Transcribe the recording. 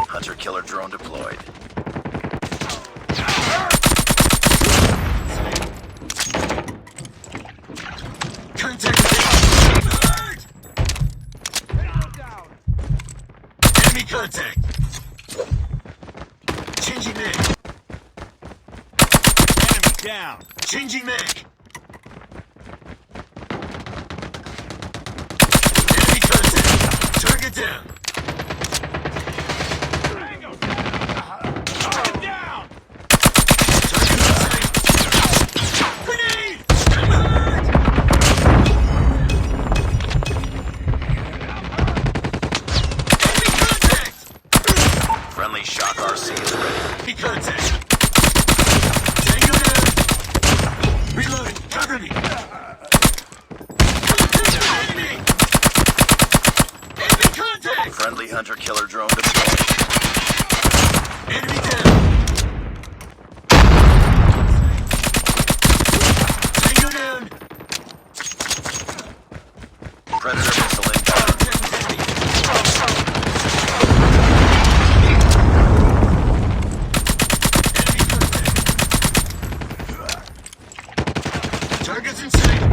Hunter-killer drone deployed. Contact! Down. Enemy contact! Changing mag! Enemy down! Changing mag! Enemy contact! Target down! Target down! Target inside! Grenade! I'm hurt! Enemy contact! Friendly shock RC is ready. Enemy contact! Tango down! Reloading! Cover me! Enemy! Enemy contact! Friendly hunter-killer drone deployed. Enemy down! Tango down! Predator missile inbound. Targets in sight!